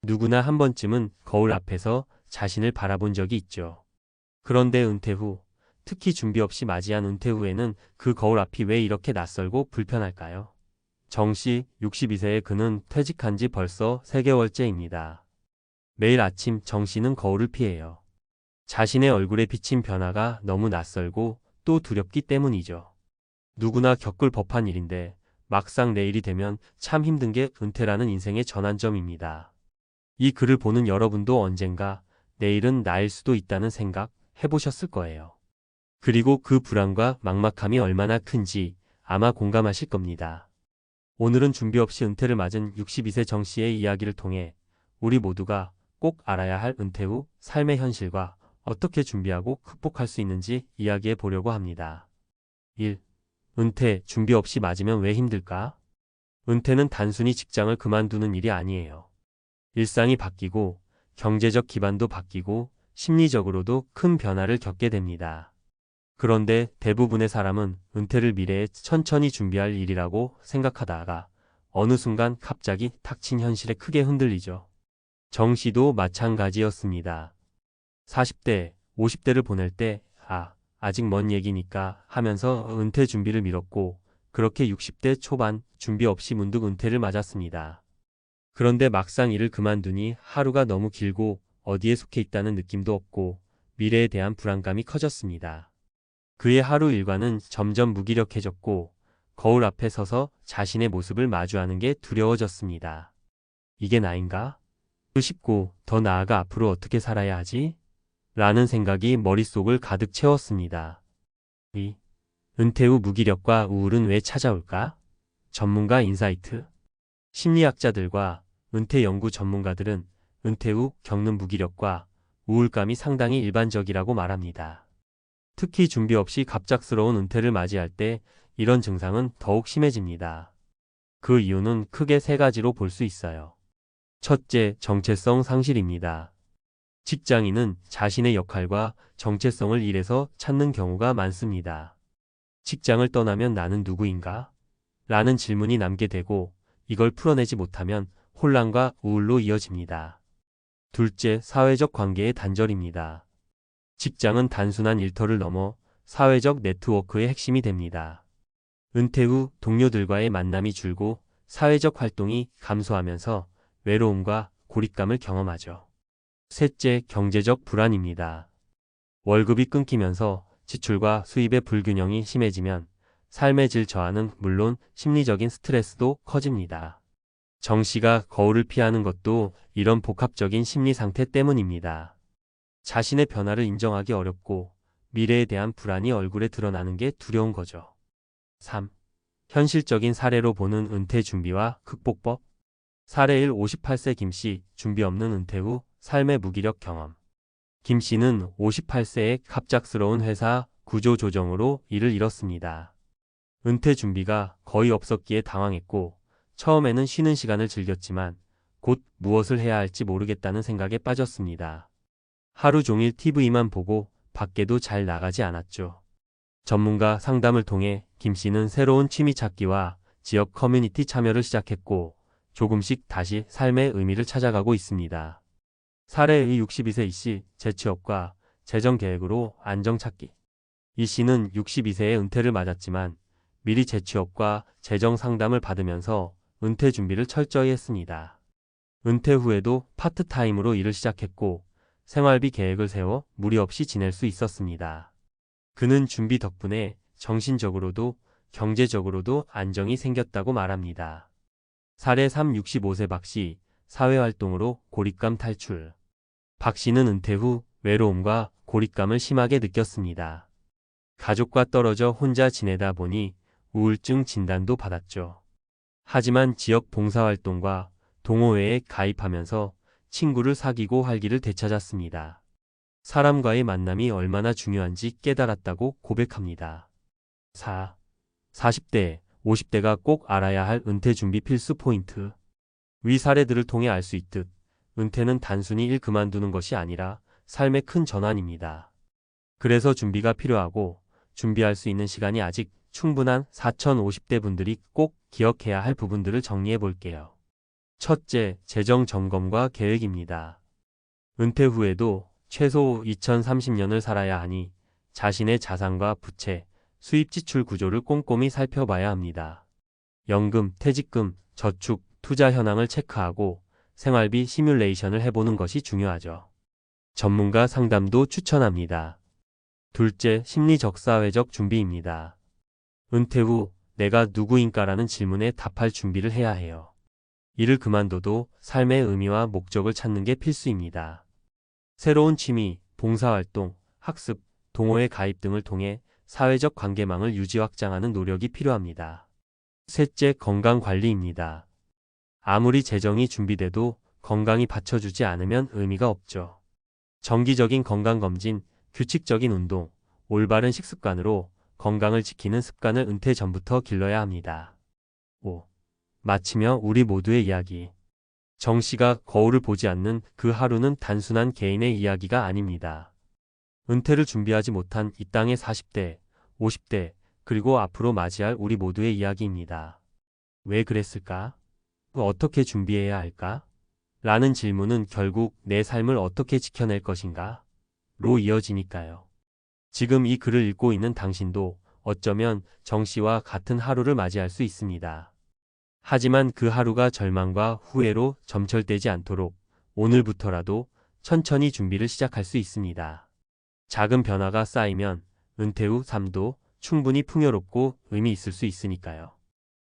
누구나 한 번쯤은 거울 앞에서 자신을 바라본 적이 있죠. 그런데 은퇴 후, 특히 준비 없이 맞이한 은퇴 후에는 그 거울 앞이 왜 이렇게 낯설고 불편할까요? 정씨 62세의 그는 퇴직한 지 벌써 3개월째입니다. 매일 아침 정씨는 거울을 피해요. 자신의 얼굴에 비친 변화가 너무 낯설고 또 두렵기 때문이죠. 누구나 겪을 법한 일인데 막상 내일이 되면 참 힘든 게 은퇴라는 인생의 전환점입니다. 이 글을 보는 여러분도 언젠가 내일은 나일 수도 있다는 생각 해보셨을 거예요. 그리고 그 불안과 막막함이 얼마나 큰지 아마 공감하실 겁니다. 오늘은 준비 없이 은퇴를 맞은 62세 정 씨의 이야기를 통해 우리 모두가 꼭 알아야 할 은퇴 후 삶의 현실과 어떻게 준비하고 극복할 수 있는지 이야기해 보려고 합니다. 1. 은퇴, 준비 없이 맞으면 왜 힘들까? 은퇴는 단순히 직장을 그만두는 일이 아니에요. 일상이 바뀌고 경제적 기반도 바뀌고 심리적으로도 큰 변화를 겪게 됩니다. 그런데 대부분의 사람은 은퇴를 미래에 천천히 준비할 일이라고 생각하다가 어느 순간 갑자기 닥친 현실에 크게 흔들리죠. 정 씨도 마찬가지였습니다. 40대, 50대를 보낼 때 아직 먼 얘기니까 하면서 은퇴 준비를 미뤘고 그렇게 60대 초반 준비 없이 문득 은퇴를 맞았습니다. 그런데 막상 일을 그만두니 하루가 너무 길고 어디에 속해 있다는 느낌도 없고 미래에 대한 불안감이 커졌습니다. 그의 하루 일과는 점점 무기력해졌고 거울 앞에 서서 자신의 모습을 마주하는 게 두려워졌습니다. 이게 나인가? 싶고 더 나아가 앞으로 어떻게 살아야 하지? 라는 생각이 머릿속을 가득 채웠습니다. 은퇴 후 무기력과 우울은 왜 찾아올까? 전문가 인사이트. 심리학자들과 은퇴 연구 전문가들은 은퇴 후 겪는 무기력과 우울감이 상당히 일반적이라고 말합니다. 특히 준비 없이 갑작스러운 은퇴를 맞이할 때 이런 증상은 더욱 심해집니다. 그 이유는 크게 3가지로 볼 수 있어요. 첫째, 정체성 상실입니다. 직장인은 자신의 역할과 정체성을 일에서 찾는 경우가 많습니다. 직장을 떠나면 나는 누구인가? 라는 질문이 남게 되고 이걸 풀어내지 못하면 혼란과 우울로 이어집니다. 둘째, 사회적 관계의 단절입니다. 직장은 단순한 일터를 넘어 사회적 네트워크의 핵심이 됩니다. 은퇴 후 동료들과의 만남이 줄고 사회적 활동이 감소하면서 외로움과 고립감을 경험하죠. 셋째, 경제적 불안입니다. 월급이 끊기면서 지출과 수입의 불균형이 심해지면 삶의 질 저하는 물론 심리적인 스트레스도 커집니다. 정 씨가 거울을 피하는 것도 이런 복합적인 심리 상태 때문입니다. 자신의 변화를 인정하기 어렵고 미래에 대한 불안이 얼굴에 드러나는 게 두려운 거죠. 3. 현실적인 사례로 보는 은퇴 준비와 극복법. 사례 1. 58세 김 씨, 준비 없는 은퇴 후 삶의 무기력 경험. 김 씨는 58세에 갑작스러운 회사 구조 조정으로 일을 잃었습니다. 은퇴 준비가 거의 없었기에 당황했고 처음에는 쉬는 시간을 즐겼지만 곧 무엇을 해야 할지 모르겠다는 생각에 빠졌습니다. 하루 종일 TV만 보고 밖에도 잘 나가지 않았죠. 전문가 상담을 통해 김 씨는 새로운 취미 찾기와 지역 커뮤니티 참여를 시작했고 조금씩 다시 삶의 의미를 찾아가고 있습니다. 사례의 62세 이 씨, 재취업과 재정 계획으로 안정 찾기. 이 씨는 62세에 은퇴를 맞았지만 미리 재취업과 재정 상담을 받으면서 은퇴 준비를 철저히 했습니다. 은퇴 후에도 파트타임으로 일을 시작했고 생활비 계획을 세워 무리 없이 지낼 수 있었습니다. 그는 준비 덕분에 정신적으로도 경제적으로도 안정이 생겼다고 말합니다. 사례 3. 65세 박 씨, 사회활동으로 고립감 탈출. 박 씨는 은퇴 후 외로움과 고립감을 심하게 느꼈습니다. 가족과 떨어져 혼자 지내다 보니 우울증 진단도 받았죠. 하지만 지역 봉사활동과 동호회에 가입하면서 친구를 사귀고 활기를 되찾았습니다. 사람과의 만남이 얼마나 중요한지 깨달았다고 고백합니다. 4. 40대, 50대가 꼭 알아야 할 은퇴 준비 필수 포인트. 위 사례들을 통해 알 수 있듯 은퇴는 단순히 일 그만두는 것이 아니라 삶의 큰 전환입니다. 그래서 준비가 필요하고 준비할 수 있는 시간이 아직 충분한 4050대 분들이 꼭 기억해야 할 부분들을 정리해 볼게요. 첫째, 재정 점검과 계획입니다. 은퇴 후에도 최소 2030년을 살아야 하니 자신의 자산과 부채, 수입 지출 구조를 꼼꼼히 살펴봐야 합니다. 연금, 퇴직금, 저축, 투자 현황을 체크하고 생활비 시뮬레이션을 해보는 것이 중요하죠. 전문가 상담도 추천합니다. 둘째, 심리적 사회적 준비입니다. 은퇴 후 내가 누구인가라는 질문에 답할 준비를 해야 해요. 일을 그만둬도 삶의 의미와 목적을 찾는 게 필수입니다. 새로운 취미, 봉사활동, 학습, 동호회 가입 등을 통해 사회적 관계망을 유지 확장하는 노력이 필요합니다. 셋째, 건강관리입니다. 아무리 재정이 준비돼도 건강이 받쳐주지 않으면 의미가 없죠. 정기적인 건강검진, 규칙적인 운동, 올바른 식습관으로 건강을 지키는 습관을 은퇴 전부터 길러야 합니다. 5. 마치며 우리 모두의 이야기. 정 씨가 거울을 보지 않는 그 하루는 단순한 개인의 이야기가 아닙니다. 은퇴를 준비하지 못한 이 땅의 40대, 50대, 그리고 앞으로 맞이할 우리 모두의 이야기입니다. 왜 그랬을까? 어떻게 준비해야 할까? 라는 질문은 결국 내 삶을 어떻게 지켜낼 것인가? 로 이어지니까요. 지금 이 글을 읽고 있는 당신도 어쩌면 정 씨와 같은 하루를 맞이할 수 있습니다. 하지만 그 하루가 절망과 후회로 점철되지 않도록 오늘부터라도 천천히 준비를 시작할 수 있습니다. 작은 변화가 쌓이면 은퇴 후 삶도 충분히 풍요롭고 의미 있을 수 있으니까요.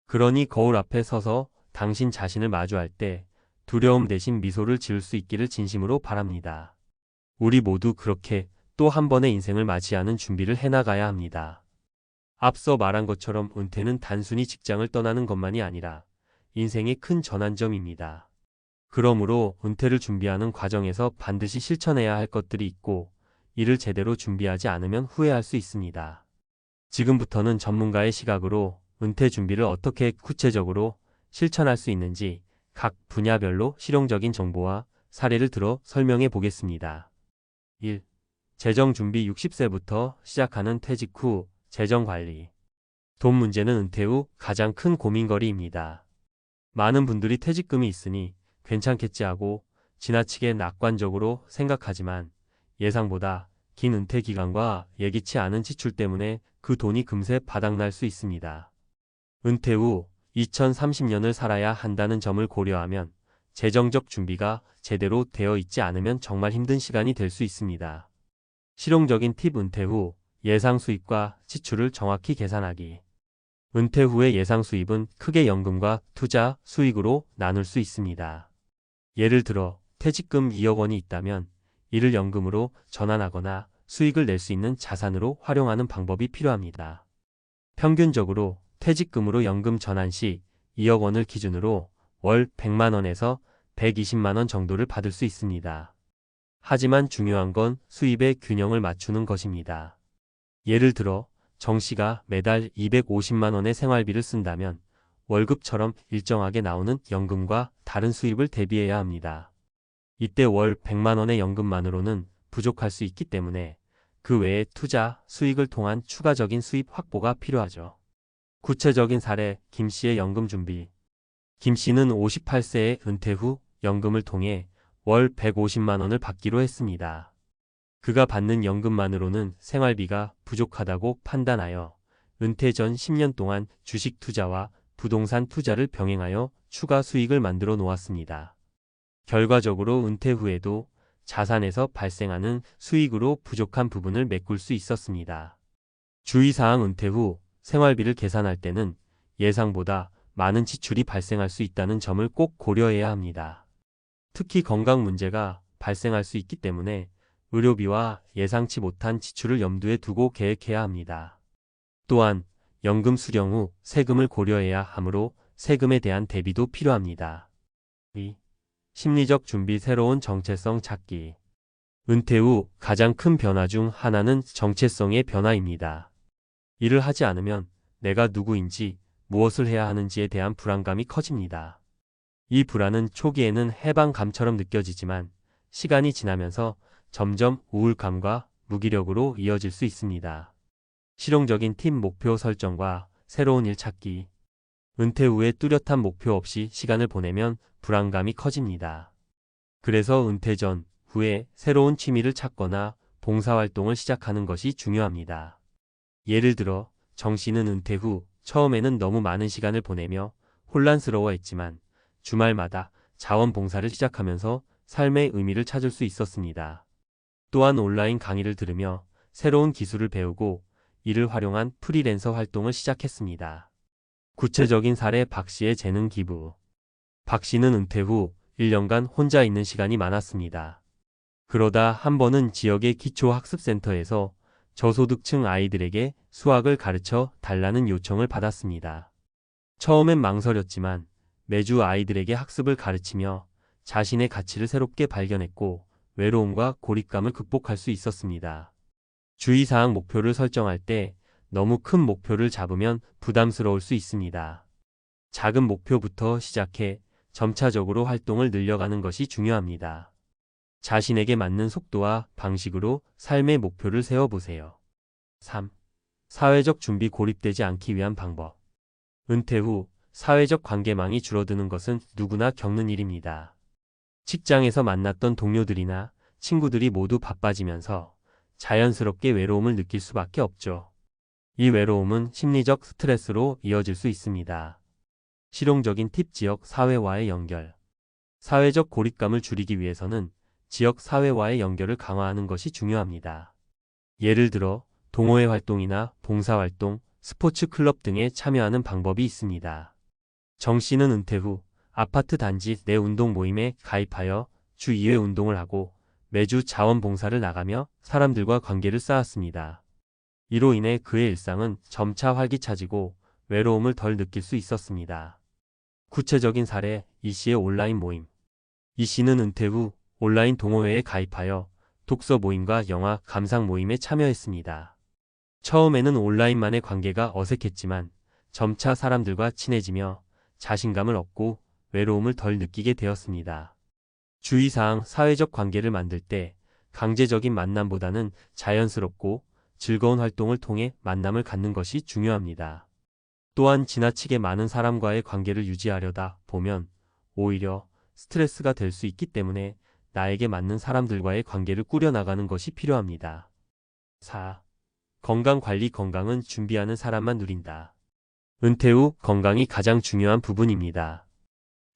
그러니 거울 앞에 서서 당신 자신을 마주할 때 두려움 대신 미소를 지을 수 있기를 진심으로 바랍니다. 우리 모두 그렇게 또 한 번의 인생을 맞이하는 준비를 해나가야 합니다. 앞서 말한 것처럼 은퇴는 단순히 직장을 떠나는 것만이 아니라 인생의 큰 전환점입니다. 그러므로 은퇴를 준비하는 과정에서 반드시 실천해야 할 것들이 있고 이를 제대로 준비하지 않으면 후회할 수 있습니다. 지금부터는 전문가의 시각으로 은퇴 준비를 어떻게 구체적으로 실천할 수 있는지 각 분야별로 실용적인 정보와 사례를 들어 설명해 보겠습니다. 1. 재정 준비 60세부터 시작하는 퇴직 후 재정 관리. 돈 문제는 은퇴 후 가장 큰 고민거리입니다. 많은 분들이 퇴직금이 있으니 괜찮겠지 하고 지나치게 낙관적으로 생각하지만 예상보다 긴 은퇴 기간과 예기치 않은 지출 때문에 그 돈이 금세 바닥날 수 있습니다. 은퇴 후 2030년을 살아야 한다는 점을 고려하면 재정적 준비가 제대로 되어 있지 않으면 정말 힘든 시간이 될 수 있습니다. 실용적인 팁. 은퇴 후 예상 수입과 지출을 정확히 계산하기. 은퇴 후의 예상 수입은 크게 연금과 투자, 수익으로 나눌 수 있습니다. 예를 들어 퇴직금 2억 원이 있다면 이를 연금으로 전환하거나 수익을 낼 수 있는 자산으로 활용하는 방법이 필요합니다. 평균적으로 퇴직금으로 연금 전환 시 2억 원을 기준으로 월 100만 원에서 120만 원 정도를 받을 수 있습니다. 하지만 중요한 건 수입의 균형을 맞추는 것입니다. 예를 들어 정 씨가 매달 250만 원의 생활비를 쓴다면 월급처럼 일정하게 나오는 연금과 다른 수입을 대비해야 합니다. 이때 월 100만 원의 연금만으로는 부족할 수 있기 때문에 그 외에 투자, 수익을 통한 추가적인 수입 확보가 필요하죠. 구체적인 사례. 김 씨의 연금 준비. 김 씨는 58세에 은퇴 후 연금을 통해 월 150만 원을 받기로 했습니다. 그가 받는 연금만으로는 생활비가 부족하다고 판단하여 은퇴 전 10년 동안 주식 투자와 부동산 투자를 병행하여 추가 수익을 만들어 놓았습니다. 결과적으로 은퇴 후에도 자산에서 발생하는 수익으로 부족한 부분을 메꿀 수 있었습니다. 주의사항. 은퇴 후 생활비를 계산할 때는 예상보다 많은 지출이 발생할 수 있다는 점을 꼭 고려해야 합니다. 특히 건강 문제가 발생할 수 있기 때문에 의료비와 예상치 못한 지출을 염두에 두고 계획해야 합니다. 또한 연금 수령 후 세금을 고려해야 하므로 세금에 대한 대비도 필요합니다. 2. 심리적 준비. 새로운 정체성 찾기. 은퇴 후 가장 큰 변화 중 하나는 정체성의 변화입니다. 일을 하지 않으면 내가 누구인지 무엇을 해야 하는지에 대한 불안감이 커집니다. 이 불안은 초기에는 해방감처럼 느껴지지만 시간이 지나면서 점점 우울감과 무기력으로 이어질 수 있습니다. 실용적인 팁. 목표 설정과 새로운 일 찾기. 은퇴 후에 뚜렷한 목표 없이 시간을 보내면 불안감이 커집니다. 그래서 은퇴 전, 후에 새로운 취미를 찾거나 봉사활동을 시작하는 것이 중요합니다. 예를 들어 정 씨는 은퇴 후 처음에는 너무 많은 시간을 보내며 혼란스러워했지만 주말마다 자원봉사를 시작하면서 삶의 의미를 찾을 수 있었습니다. 또한 온라인 강의를 들으며 새로운 기술을 배우고 이를 활용한 프리랜서 활동을 시작했습니다. 구체적인 사례 박 씨의 재능 기부. 박 씨는 은퇴 후 1년간 혼자 있는 시간이 많았습니다. 그러다 한 번은 지역의 기초학습센터에서 저소득층 아이들에게 수학을 가르쳐 달라는 요청을 받았습니다. 처음엔 망설였지만 매주 아이들에게 학습을 가르치며 자신의 가치를 새롭게 발견했고 외로움과 고립감을 극복할 수 있었습니다. 주의사항 목표를 설정할 때 너무 큰 목표를 잡으면 부담스러울 수 있습니다. 작은 목표부터 시작해 점차적으로 활동을 늘려가는 것이 중요합니다. 자신에게 맞는 속도와 방식으로 삶의 목표를 세워보세요. 3. 사회적 준비 고립되지 않기 위한 방법. 은퇴 후 사회적 관계망이 줄어드는 것은 누구나 겪는 일입니다. 직장에서 만났던 동료들이나 친구들이 모두 바빠지면서 자연스럽게 외로움을 느낄 수밖에 없죠. 이 외로움은 심리적 스트레스로 이어질 수 있습니다. 실용적인 팁 지역 사회와의 연결. 사회적 고립감을 줄이기 위해서는 지역 사회와의 연결을 강화하는 것이 중요합니다. 예를 들어 동호회 활동이나 봉사활동, 스포츠 클럽 등에 참여하는 방법이 있습니다. 정 씨는 은퇴 후 아파트 단지 내 운동 모임에 가입하여 주 2회 운동을 하고 매주 자원봉사를 나가며 사람들과 관계를 쌓았습니다. 이로 인해 그의 일상은 점차 활기차지고 외로움을 덜 느낄 수 있었습니다. 구체적인 사례, 이 씨의 온라인 모임. 이 씨는 은퇴 후 온라인 동호회에 가입하여 독서 모임과 영화 감상 모임에 참여했습니다. 처음에는 온라인만의 관계가 어색했지만 점차 사람들과 친해지며 자신감을 얻고 외로움을 덜 느끼게 되었습니다. 주의사항 사회적 관계를 만들 때 강제적인 만남보다는 자연스럽고 즐거운 활동을 통해 만남을 갖는 것이 중요합니다. 또한 지나치게 많은 사람과의 관계를 유지하려다 보면 오히려 스트레스가 될 수 있기 때문에 나에게 맞는 사람들과의 관계를 꾸려나가는 것이 필요합니다. 4. 건강관리. 건강은 준비하는 사람만 누린다. 은퇴 후 건강이 가장 중요한 부분입니다.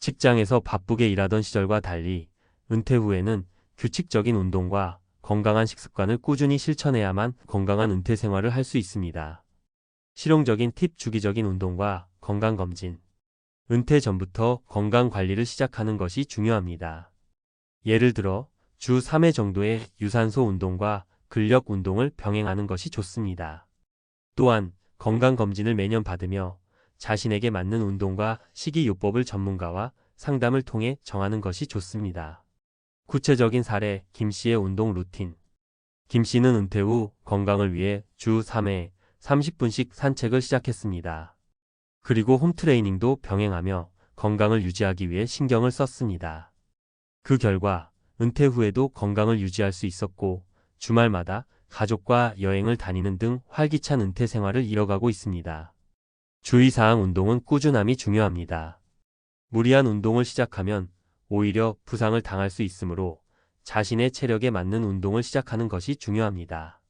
직장에서 바쁘게 일하던 시절과 달리 은퇴 후에는 규칙적인 운동과 건강한 식습관을 꾸준히 실천해야만 건강한 은퇴 생활을 할 수 있습니다. 실용적인 팁 주기적인 운동과 건강검진. 은퇴 전부터 건강관리를 시작하는 것이 중요합니다. 예를 들어 주 3회 정도의 유산소 운동과 근력 운동을 병행하는 것이 좋습니다. 또한 건강검진을 매년 받으며 자신에게 맞는 운동과 식이요법을 전문가와 상담을 통해 정하는 것이 좋습니다. 구체적인 사례, 김 씨의 운동 루틴. 김 씨는 은퇴 후 건강을 위해 주 3회 30분씩 산책을 시작했습니다. 그리고 홈트레이닝도 병행하며 건강을 유지하기 위해 신경을 썼습니다. 그 결과 은퇴 후에도 건강을 유지할 수 있었고 주말마다 가족과 여행을 다니는 등 활기찬 은퇴 생활을 이어가고 있습니다. 주의사항 운동은 꾸준함이 중요합니다. 무리한 운동을 시작하면 오히려 부상을 당할 수 있으므로 자신의 체력에 맞는 운동을 시작하는 것이 중요합니다.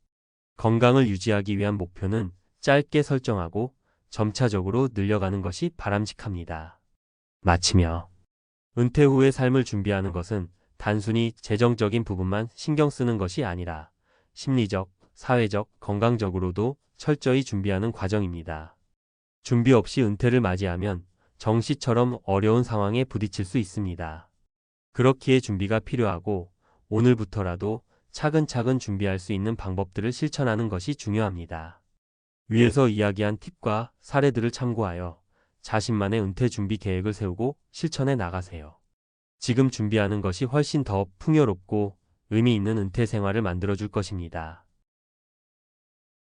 건강을 유지하기 위한 목표는 짧게 설정하고 점차적으로 늘려가는 것이 바람직합니다. 마치며 은퇴 후의 삶을 준비하는 것은 단순히 재정적인 부분만 신경 쓰는 것이 아니라 심리적, 사회적, 건강적으로도 철저히 준비하는 과정입니다. 준비 없이 은퇴를 맞이하면 정 씨처럼 어려운 상황에 부딪힐 수 있습니다. 그렇기에 준비가 필요하고 오늘부터라도 차근차근 준비할 수 있는 방법들을 실천하는 것이 중요합니다. 위에서 이야기한 팁과 사례들을 참고하여 자신만의 은퇴 준비 계획을 세우고 실천해 나가세요. 지금 준비하는 것이 훨씬 더 풍요롭고 의미 있는 은퇴 생활을 만들어줄 것입니다.